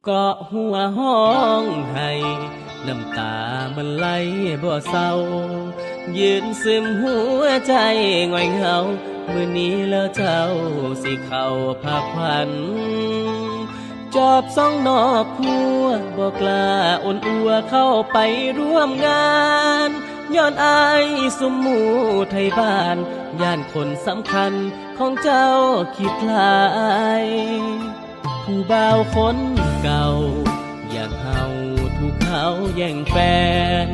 เกาะหัวห้องให้น้ำตามันไหลบ่เศร้ายืนซึมหัวใจง่อยเหงามื้อนี้แล้วเจ้าสิเข้าพักผ่อนจอบสองนอกหัวบ่กล้าอ่อนอัวเข้าไปร่วมงานย้อนอายสุมหมู่ไทยบ้านย่านคนสำคัญของเจ้าคิดหลายผู้บ่าวคนเก่าอย่างเฮาถูกเขาแย่งแฟน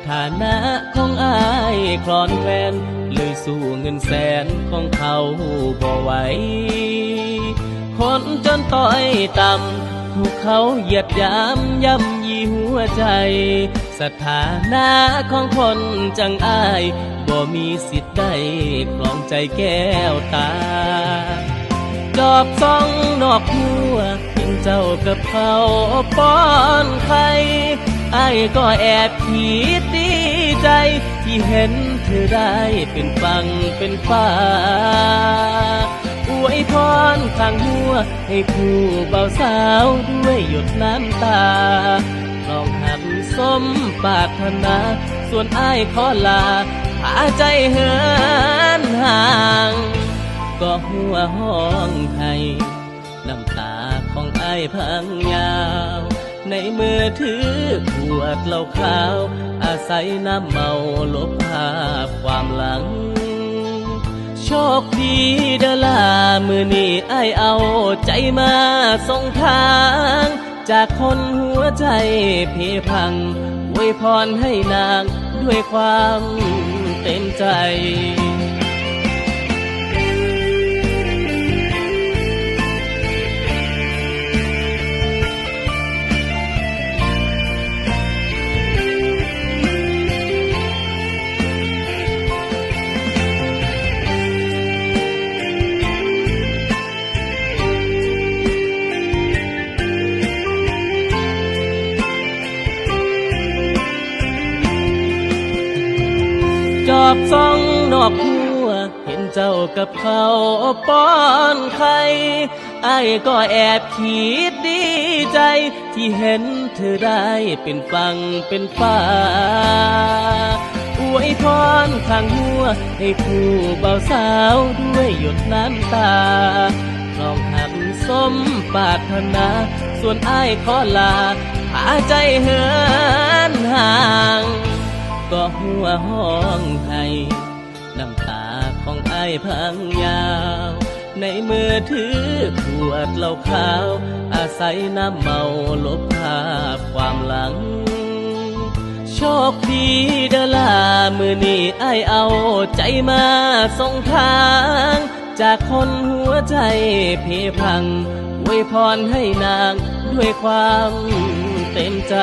ฐานะของอายคลอนแวนเลยสู้เงินแสนของเขาบ่ไหวคนจนต้อยต่ำถูกเขาเหยียดยามย่ำยีหัวใจสถานะของคนจังอายบ่มีสิทธิ์ได้ครองใจแก้วตาจอบส่องนอกหัวเห็นเจ้ากับเขาป้อนไข่ไอ้ก็แอบคิดดีใจที่เห็นเธอได้เป็นฟังเป็นฟ้าอวยพรข้างหัวให้ผู้เบาสาวด้วยหยดน้ำตาลองหักสมปรารถนาส่วนอ้ายขอลาหาใจเหินห่างก็หัวห้องให้น้ำตาของอ้ายพังยาวในมือถือขวดเหล้าขาวอาศัยน้ำเมาลบภาพความหลังโชคดีเดอล่ามือนี้อ้ายเอาใจมาส่งทางจากคนหัวใจเพพังอวยพรให้นางด้วยความเต็มใจจอบส่องนอกหัวเห็นเจ้ากับเขาป้อนไข่ไอ้ก็แอบคิดดีใจที่เห็นเธอได้เป็นฟังเป็นฟ้าอวยพรข้างหัวให้ผู้เบาสาวด้วยหยดน้ำตาลองหักสมปรารถนาส่วนอ้ายขอลาหาใจเหินห่างก็หัวห้องให้น้ำตาของอ้ายพังยาวในมือถือขวดเหล้าขาวอาศัยน้ำเมาลบภาพความหลังโชคดีเดอล่ามือนี้อ้ายเอาใจมาส่งทางจากคนหัวใจเพพังอวยพรให้นางด้วยความเต็มใจ